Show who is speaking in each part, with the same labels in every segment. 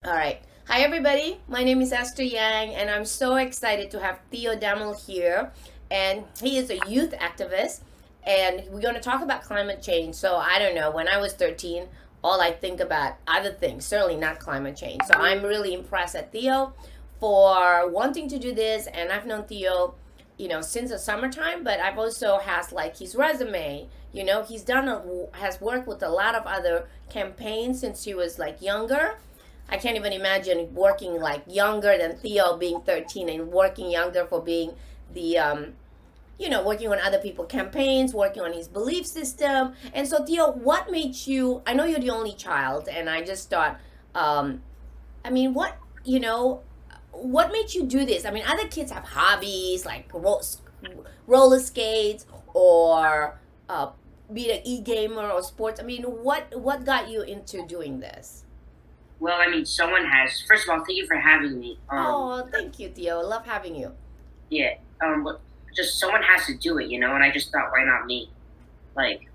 Speaker 1: All right. Hi, everybody. My name is Esther Yang, and I'm so excited to have Theo Demel here. And he is a youth activist, and we're going to talk about climate change. So, I don't know, when I was 13, all I think about other things, certainly not climate change. So, I'm really impressed at Theo for wanting to do this. And I've known Theo, since the summertime, but I've also has like his resume. He's has worked with a lot of other campaigns since he was like younger. I can't even imagine working like younger than Theo being 13 and working younger for being the, working on other people's campaigns, working on his belief system. And so, Theo, what made you, I know you're the only child, and I just thought, um, I mean, what made you do this? I mean, other kids have hobbies like roller skates or be an e-gamer or sports. I mean, what got you into doing this?
Speaker 2: Well, I mean, someone has. First of all, thank you for having me.
Speaker 1: Oh, thank you, Theo. Love having you.
Speaker 2: Yeah. But just someone has to do it, and I just thought, why not me? Like,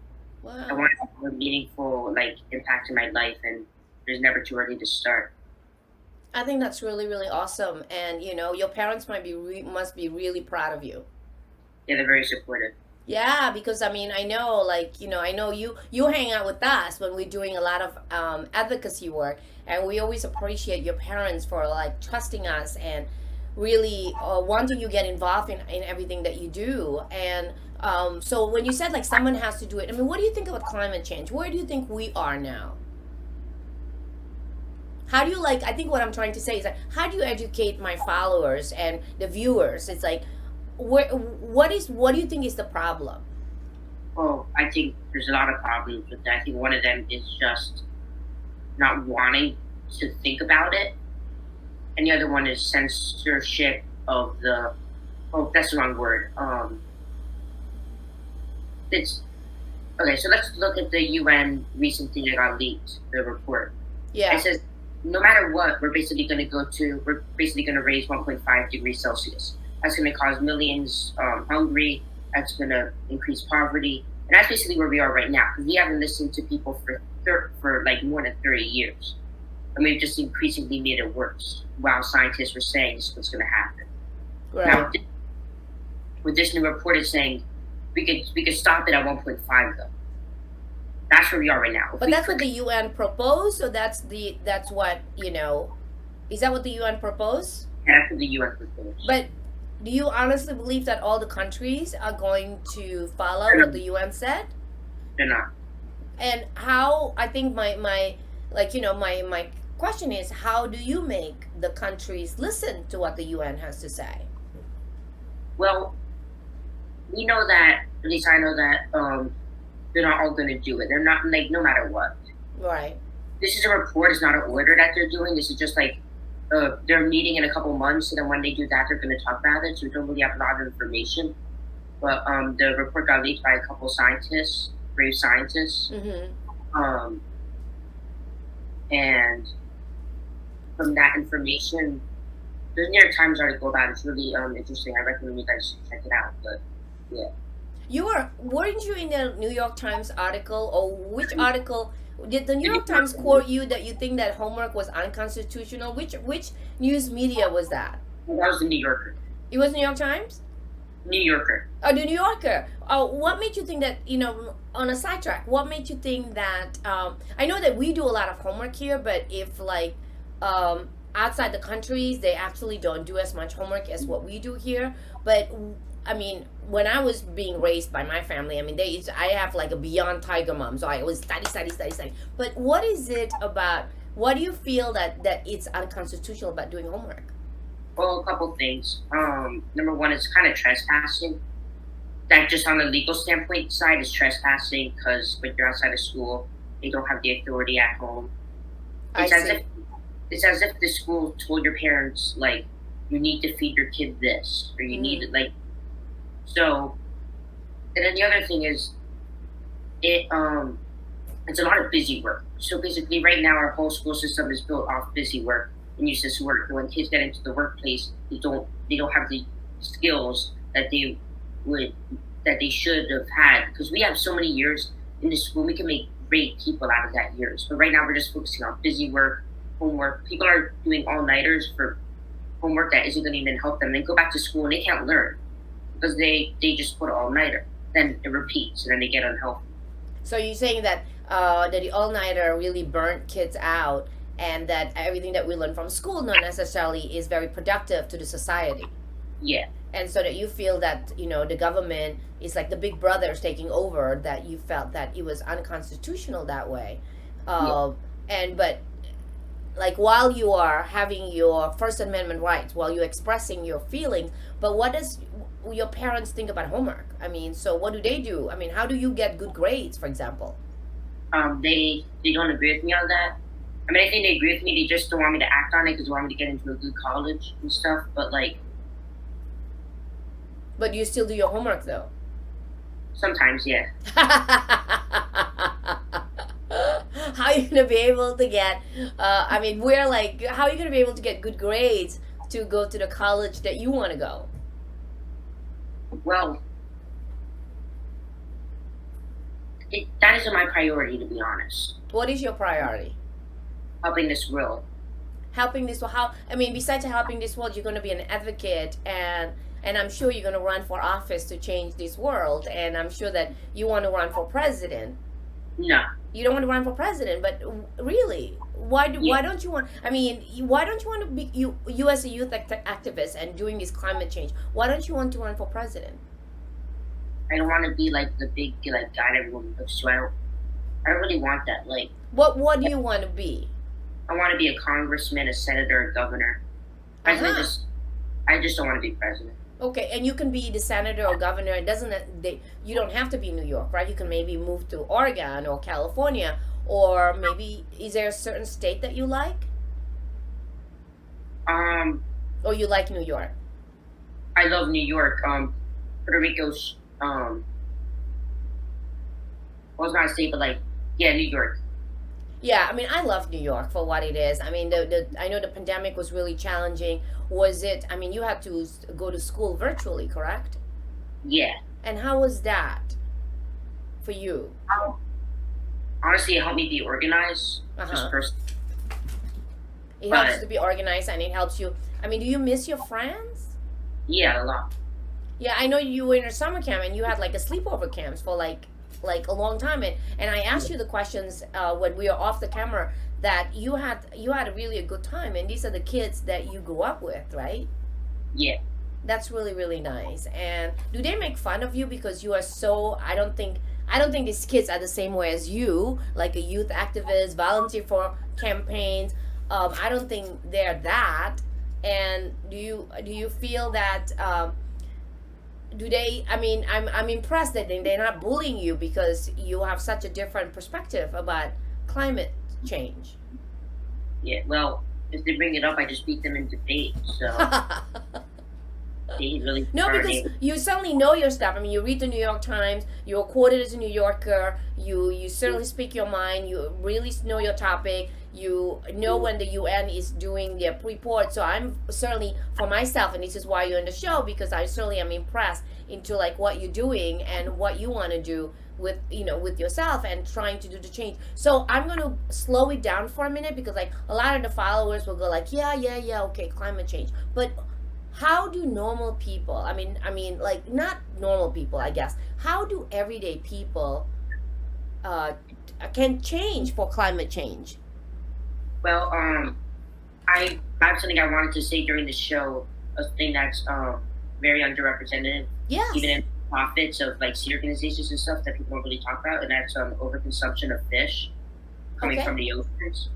Speaker 2: I
Speaker 1: Wow.
Speaker 2: want to have a meaningful, impact in my life, and there's never too early to start.
Speaker 1: I think that's really, really awesome. And your parents must be really proud of you.
Speaker 2: Yeah, they're very supportive.
Speaker 1: Yeah, because I mean, I know, like, I know you hang out with us when we're doing a lot of advocacy work, and we always appreciate your parents for like trusting us and really wanting you get involved in everything that you do. And so when you said like someone has to do it, I mean, what do you think about climate change? Where do you think we are now? How do you like, I think what I'm trying to say is like, how do you educate my followers and the viewers? It's like, what do you think is the problem?
Speaker 2: Well, I think there's a lot of problems with that. I think one of them is just not wanting to think about it, and the other one is censorship of the. Oh, that's the wrong word. It's Okay, so let's look at the UN recent thing that got leaked, the report. It
Speaker 1: Yeah.
Speaker 2: says no matter what, we're basically going to raise 1.5 degrees Celsius. That's going to cause millions hungry. That's going to increase poverty, and that's basically where we are right now. Because we haven't listened to people for like more than 30 years, and we've just increasingly made it worse. While scientists were saying this was going to happen. Now,
Speaker 1: Right.
Speaker 2: with this new report, it's saying we could stop it at 1.5 though. That's where we are right now. If
Speaker 1: But
Speaker 2: we
Speaker 1: that's what
Speaker 2: could,
Speaker 1: the UN proposed, so that's what, is that what the UN proposed?
Speaker 2: that's what the UN proposed.
Speaker 1: But do you honestly believe that all the countries are going to follow
Speaker 2: They're
Speaker 1: what
Speaker 2: not.
Speaker 1: the UN said?
Speaker 2: They're not.
Speaker 1: And how, I think my like, my question is, how do you make the countries listen to what the UN has to say?
Speaker 2: Well, we know that, at least I know that they're not all going to do it. They're not, like, no matter what.
Speaker 1: Right.
Speaker 2: This is a report. It's not an order that they're doing. This is just like they're meeting in a couple months, and then when they do that, they're going to talk about it. So we don't really have a lot of information. But the report got leaked by a couple scientists, brave scientists,
Speaker 1: Mm-hmm.
Speaker 2: um, and from that information, the New York Times article about it's really interesting. I recommend you guys check it out. But yeah.
Speaker 1: Weren't you in the New York Times article, or which article did the New York Times quote you that you think that homework was unconstitutional? Which news media was that?
Speaker 2: That was the New Yorker.
Speaker 1: It was New York Times?
Speaker 2: New Yorker.
Speaker 1: Oh, the New Yorker. Oh, what made you think that, on a sidetrack, what made you think that, I know that we do a lot of homework here, but if like, outside the countries, they actually don't do as much homework as what we do here. But I mean, when I was being raised by my family, I mean, I have like a beyond tiger mom, so I was study, study, study, study. But what is it about, what do you feel that it's unconstitutional about doing homework?
Speaker 2: Well, a couple things. Number one is kind of trespassing. That just on the legal standpoint side is trespassing because when you're outside of school, they don't have the authority at home.
Speaker 1: I
Speaker 2: It's as if
Speaker 1: see.
Speaker 2: it's as if the school told your parents like you need to feed your kid this or you need
Speaker 1: Mm-hmm.
Speaker 2: to like so. And then the other thing is it it's a lot of busy work. So basically, right now our whole school system is built off busy work and useless work. And when kids get into the workplace, they don't have the skills that would that they should have had because we have so many years in the school. We can make great people out of that years. But right now we're just focusing on busy work, homework. People are doing all-nighters for homework that isn't going to even help them. They go back to school and they can't learn because they just put all-nighter. Then it repeats, and then they get unhealthy.
Speaker 1: So you're saying that that the all-nighter really burnt kids out, and that everything that we learn from school not necessarily is very productive to the society.
Speaker 2: Yeah,
Speaker 1: And so that you feel that the government is like the big brothers taking over, that you felt that it was unconstitutional that way.
Speaker 2: yeah.
Speaker 1: And but like while you are having your First Amendment rights, while you're expressing your feelings, but what does your parents think about homework? I mean, so what do they do? I mean, how do you get good grades, for example?
Speaker 2: They don't agree with me on that. I mean, I think they agree with me. They just don't want me to act on it because they want me to get into a good college and stuff. But like
Speaker 1: But you still do your homework though.
Speaker 2: sometimes, yeah.
Speaker 1: How are you gonna be able to get? I mean, we're like, how are you gonna be able to get good grades to go to the college that you want to go?
Speaker 2: Well, that isn't my priority, to be honest.
Speaker 1: What is your priority?
Speaker 2: Helping this world.
Speaker 1: Helping this world. How? I mean, besides helping this world, you're gonna be an advocate, and I'm sure you're gonna run for office to change this world, and I'm sure that you want to run for president.
Speaker 2: No.
Speaker 1: You don't want to run for president, but really, why don't you want? I mean, why don't you want to be you as a youth activist and doing this climate change? Why don't you want to run for president?
Speaker 2: I don't want to be like the big like guy that everyone looks to. I don't really want that. Like,
Speaker 1: What do you want to be?
Speaker 2: I want to be a congressman, a senator, a governor. President
Speaker 1: Uh-huh.
Speaker 2: just I just don't want to be president.
Speaker 1: Okay, and you can be the senator or governor. It doesn't you don't have to be New York, right? You can maybe move to Oregon or California, or maybe is there a certain state that you like,
Speaker 2: Um,
Speaker 1: or you like New York?
Speaker 2: I love New York. Puerto Rico's I was gonna say, but like, yeah, New York.
Speaker 1: Yeah, I mean, I love New York for what it is. I mean, the I know the pandemic was really challenging. Was it? I mean, you had to go to school virtually, correct?
Speaker 2: Yeah.
Speaker 1: And how was that for you?
Speaker 2: Um, Honestly, it helped me be organized.
Speaker 1: Uh
Speaker 2: Just
Speaker 1: huh.
Speaker 2: first,
Speaker 1: It helps you
Speaker 2: but
Speaker 1: to be organized, and it helps you. I mean, do you miss your friends?
Speaker 2: yeah, a lot.
Speaker 1: Yeah, I know you were in a summer camp and you had like a sleepover camps for like a long time, and I asked you the questions when we were off the camera, that you had a really a good time, and these are the kids that you grew up with, right?
Speaker 2: Yeah.
Speaker 1: That's really really nice. And do they make fun of you because you are so? I don't think these kids are the same way as you, like a youth activist, volunteer for campaigns. I don't think they're that. And do you feel that? Do they? I mean, I'm impressed that they're not bullying you because you have such a different perspective about climate change.
Speaker 2: Yeah. Well, if they bring it up, I just beat them in debate. So they really
Speaker 1: No,
Speaker 2: aren't
Speaker 1: because
Speaker 2: able.
Speaker 1: you certainly know your stuff. I mean, you read the New York Times. You're quoted as a New Yorker. You certainly speak your mind. You really know your topic. You know when the UN is doing their report. So I'm certainly for myself, and this is why you're on the show, because I certainly am impressed into like what you're doing and what you want to do with with yourself and trying to do the change. So I'm gonna slow it down for a minute, because like a lot of the followers will go like, yeah, yeah, yeah, okay, climate change, but how do normal people, I mean like not normal people, I guess, how do everyday people uh can change for climate change?
Speaker 2: Well, I have something I wanted to say during the show. A thing that's very underrepresented, even
Speaker 1: Yes.
Speaker 2: in profits of like sea organizations and stuff that people don't really talk about, and that's overconsumption of fish coming
Speaker 1: Okay.
Speaker 2: from the oceans.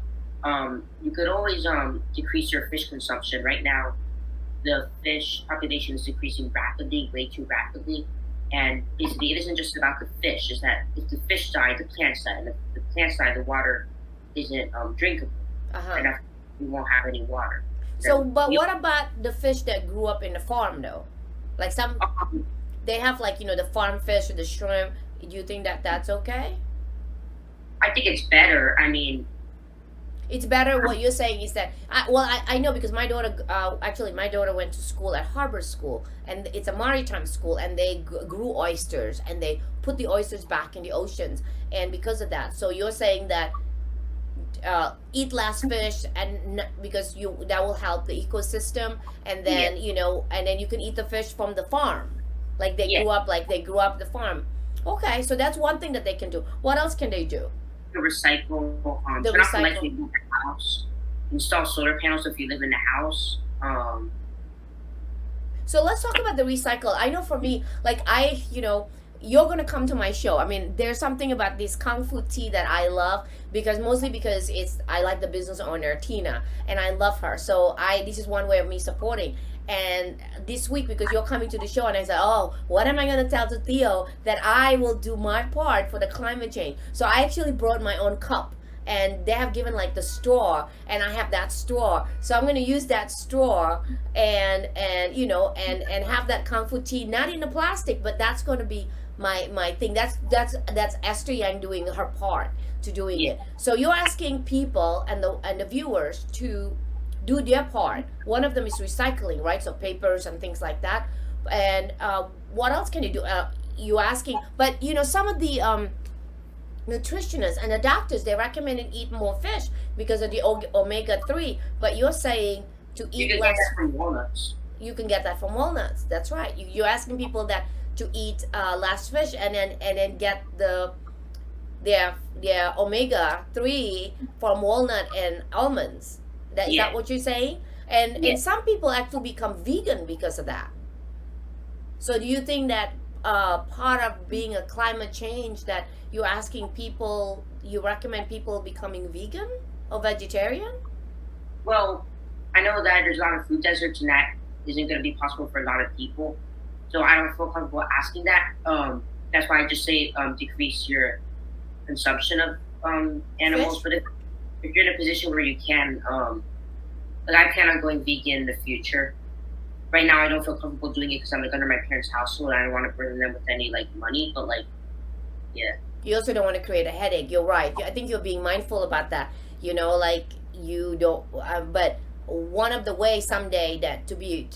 Speaker 2: You could always decrease your fish consumption. Right now, the fish population is decreasing rapidly, way too rapidly. And basically, it isn't just about the fish. It's that if the fish die, the plants die. And if the plants die, the water isn't drinkable.
Speaker 1: Uh-huh.
Speaker 2: And we won't have any water.
Speaker 1: So but
Speaker 2: You,
Speaker 1: what about the fish that grew up in the farm though? Like some,
Speaker 2: um,
Speaker 1: they have like the farm fish or the shrimp. Do you think that that's okay?
Speaker 2: I think it's better. I mean,
Speaker 1: It's better. What you're saying is that I know, because my daughter, actually my daughter went to school at Harbor School, and it's a maritime school, and they grew oysters, and they put the oysters back in the oceans, and because of that, so you're saying that eat less fish, and because you that will help the ecosystem, and
Speaker 2: Yeah,
Speaker 1: then and then you can eat the fish from the farm,
Speaker 2: yeah.
Speaker 1: like they grew up the farm. Okay, so that's one thing that they can do. What else can they do?
Speaker 2: To recycle,
Speaker 1: The
Speaker 2: turn off the lights
Speaker 1: recycle.
Speaker 2: when you leave the house, install solar panels if you live in the house.
Speaker 1: So let's talk about the recycle. I know for me, like you're gonna come to my show. I mean, there's something about this kung fu tea that I love, because mostly because I like the business owner Tina, and I love her. So I this is one way of me supporting. And this week, because you're coming to the show, and I said, oh, what am I gonna tell to Theo that I will do my part for the climate change? So I actually brought my own cup, and they have given like the straw, and I have that straw, so I'm going to use that straw, and have that kung fu tea, not in the plastic, but that's going to be my thing. That's Esther Yang doing her part to doing
Speaker 2: Yeah,
Speaker 1: it. So you're asking people and the viewers to do their part. One of them is recycling, right? So papers and things like that. And what else can you do? You asking, but some of the nutritionists and the doctors, they recommend and eat more fish because of the omega-3, but you're saying to
Speaker 2: you
Speaker 1: eat
Speaker 2: can get
Speaker 1: less.
Speaker 2: that from walnuts.
Speaker 1: You can get that from walnuts. That's right. You're asking people that to eat less fish, and then get their omega-3 from walnut and almonds. Is
Speaker 2: Yeah,
Speaker 1: that what you're saying? and
Speaker 2: yeah.
Speaker 1: and some people actually become vegan because of that. So do you think that part of being a climate change, that you recommend people becoming vegan or vegetarian?
Speaker 2: Well, I know that there's a lot of food deserts, and that isn't going to be possible for a lot of people. So I don't feel comfortable asking that. That's why I just say decrease your consumption of animals.
Speaker 1: Fish?
Speaker 2: But if you're in a position where you can, like I plan on going vegan in the future. Right now, I don't feel comfortable doing it because I'm like under my parents' household. I don't want to burden them with any like money. But like, yeah,
Speaker 1: You also don't want to create a headache. You're right. I think you're being mindful about that. Like you don't. But one of the ways someday that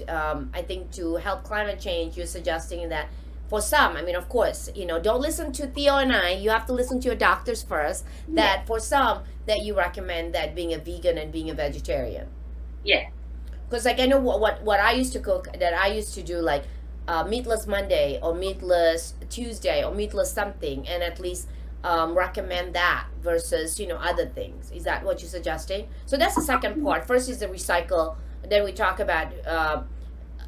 Speaker 1: I think to help climate change, you're suggesting that for some. I mean, of course, don't listen to Theo and I. You have to listen to your doctors first.
Speaker 2: yeah,
Speaker 1: That for some, that you recommend that being a vegan and being a vegetarian.
Speaker 2: yeah,
Speaker 1: Because like I know what I used to cook, that I used to do, like meatless Monday or meatless Tuesday or meatless something, and at least recommend that versus other things. Is that what you're suggesting? So that's the second part. First is the recycle. Then we talk about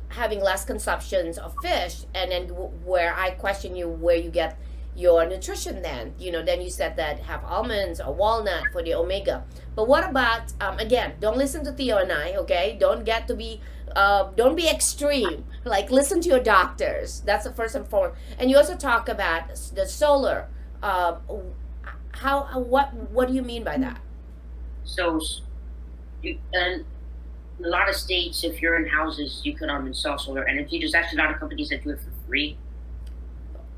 Speaker 1: having less consumptions of fish, and then where I question you where you get your nutrition. Then you said that have almonds or walnut for the omega. But what about again, don't listen to Theo and I, okay? Don't be extreme. Like, listen to your doctors. That's the first and foremost. And you also talk about the solar. uh, what do you mean by that?
Speaker 2: So and a lot of states, if you're in houses, you can install solar energy. There's actually a lot of companies that do it for free.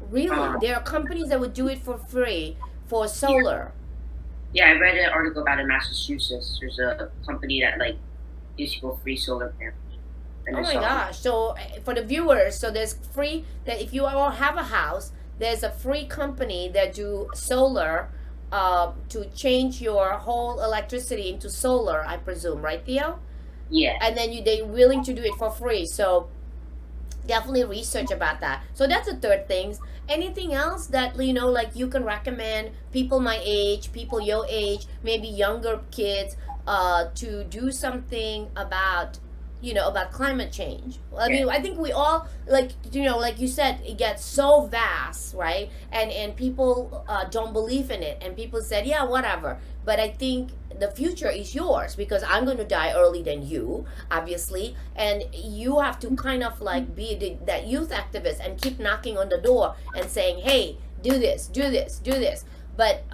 Speaker 1: Really,
Speaker 2: Um,
Speaker 1: there are companies that would do it for free for
Speaker 2: yeah,
Speaker 1: solar.
Speaker 2: yeah, I read an article about in Massachusetts. There's a company that like gives people free solar panels and
Speaker 1: Oh my
Speaker 2: install them.
Speaker 1: gosh. So for the viewers, so there's free, that if you all have a house, there's a free company that do solar, to change your whole electricity into solar, I presume, right, Theo?
Speaker 2: Yeah,
Speaker 1: And then they're willing to do it for free. So definitely research about that. So that's the third thing. Anything else that like you can recommend people my age, people your age, maybe younger kids, to do something about about climate change? I
Speaker 2: yeah.
Speaker 1: mean, I think we all, like you said, it gets so vast, right? And people don't believe in it, and people said, yeah, whatever. But I think the future is yours, because I'm going to die early than you, obviously, and you have to kind of like be that youth activist and keep knocking on the door and saying, hey, do this, do this, do this. But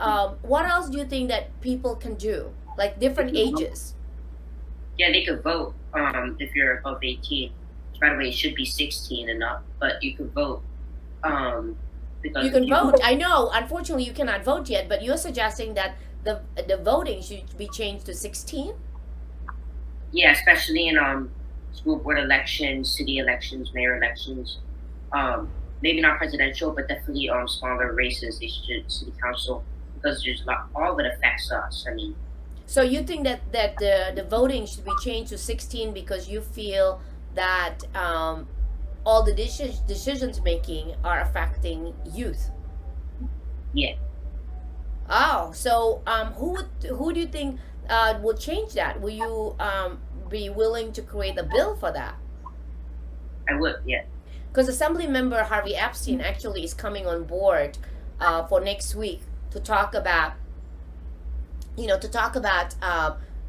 Speaker 1: what else do you think that people can do, like
Speaker 2: They
Speaker 1: different
Speaker 2: could vote.
Speaker 1: ages?
Speaker 2: Yeah, they could vote. If you're above 18. Which, by the way, it should be 16 and up, but you could vote. Um,
Speaker 1: You
Speaker 2: because if
Speaker 1: can
Speaker 2: you
Speaker 1: vote.
Speaker 2: vote,
Speaker 1: I know, unfortunately, you cannot vote yet, but you're suggesting that the voting should be changed to 16.
Speaker 2: yeah, especially in school board elections, city elections, mayor elections. Maybe not presidential, but definitely smaller races. They should city council, because there's a lot. All of it affects us. I mean,
Speaker 1: So you think that the voting should be changed to 16 because you feel that all the decisions making are affecting youth?
Speaker 2: Yeah,
Speaker 1: Oh, so who do you think will change that? Will you be willing to create a bill for that?
Speaker 2: I would. Yeah.
Speaker 1: Because Assembly Member Harvey Epstein actually is coming on board for next week to talk about,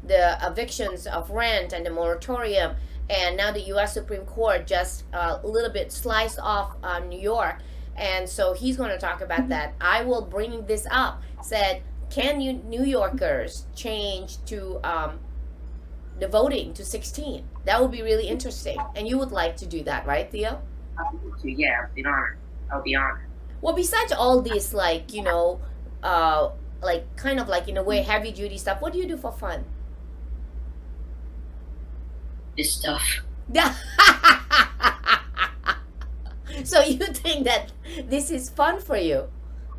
Speaker 1: the evictions of rent and the moratorium. And now the U.S. Supreme Court just a little bit sliced off New York, and so he's going to talk about that. I will bring this up. Said, can you New Yorkers change to the voting to 16? That would be really interesting, and you would like to do that, right, Theo?
Speaker 2: I would too. Yeah, I'll be honored. I'll be honored.
Speaker 1: Well, besides all this, like kind of like in a way heavy duty stuff, what do you do for fun?
Speaker 2: This stuff.
Speaker 1: Yeah. So you think that this is fun for you,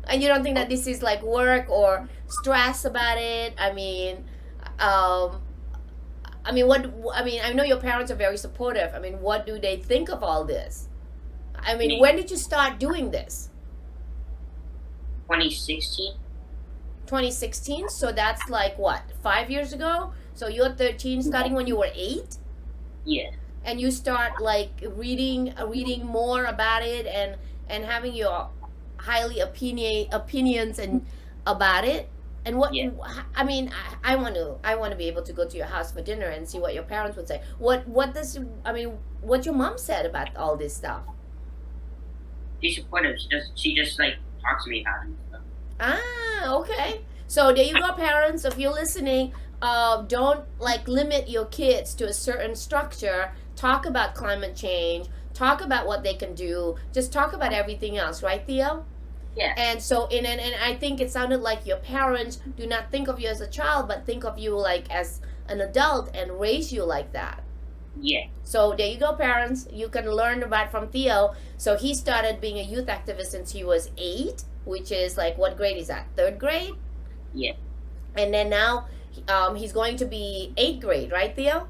Speaker 1: and you don't think that this is like work or stress about it? I know your parents are very supportive. I mean, what do they think of all this? I mean, when did you start doing this?
Speaker 2: 2016.
Speaker 1: 2016. So that's like what, 5 years ago? So you're 13, starting when you were 8.
Speaker 2: Yeah.
Speaker 1: And you start like reading more about it and having your highly opinions and about it. And what I mean, I want to be able to go to your house for dinner and see what your parents would say. What your mom said about all this stuff?
Speaker 2: She's supportive. She just like talks to me about it and stuff.
Speaker 1: Ah, okay. So there you go, parents. If you're listening, don't like limit your kids to a certain structure. Talk about climate change. Talk about what they can do. Just talk about everything else, right, Theo?
Speaker 2: Yeah.
Speaker 1: And so, and I think it sounded like your parents do not think of you as a child, but think of you like as an adult and raise you like that.
Speaker 2: Yeah.
Speaker 1: So there you go, parents. You can learn about from Theo. So he started being a youth activist since he was 8, which is like, what grade is that? 3rd grade?
Speaker 2: Yeah.
Speaker 1: And then now he's going to be 8th grade, right, Theo?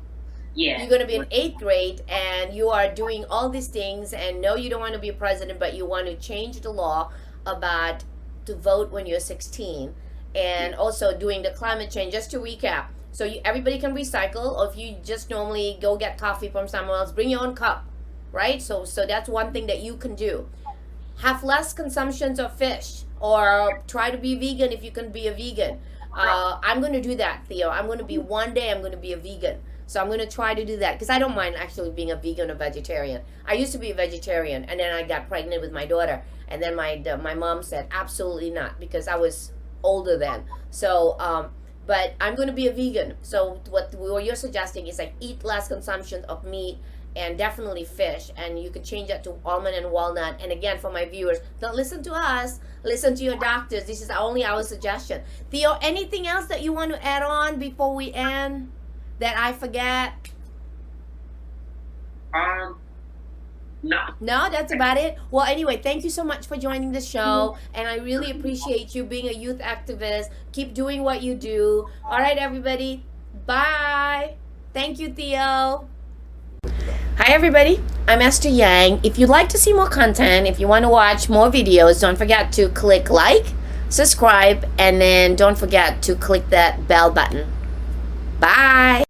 Speaker 2: Yeah.
Speaker 1: You're going to be in 8th grade, and you are doing all these things, and no, you don't want to be president, but you want to change the law about to vote when you're 16, and also doing the climate change. Just to recap, so everybody can recycle, or if you just normally go get coffee from somewhere else, bring your own cup, right? So that's one thing that you can do. Have less consumptions of fish, or try to be vegan if you can be a vegan. I'm going to do that, Theo. One day I'm going to be a vegan. So I'm going to try to do that, because I don't mind actually being a vegan or vegetarian. I used to be a vegetarian, and then I got pregnant with my daughter, and then my mom said absolutely not, because I was older then. So but I'm going to be a vegan. So what you're suggesting is like eat less consumption of meat and definitely fish, and you can change that to almond and walnut. And again, for my viewers, don't listen to us, listen to your doctors. This is only our suggestion. Theo, anything else that you want to add on before we end that I forget? No, that's about it. Well, anyway, thank you so much for joining the show, and I really appreciate you being a youth activist. Keep doing what you do. All right, everybody, bye. Thank you, Theo. Hi, everybody. I'm Esther Yang. If you'd like to see more content, if you want to watch more videos, don't forget to click like, subscribe, and then don't forget to click that bell button. Bye.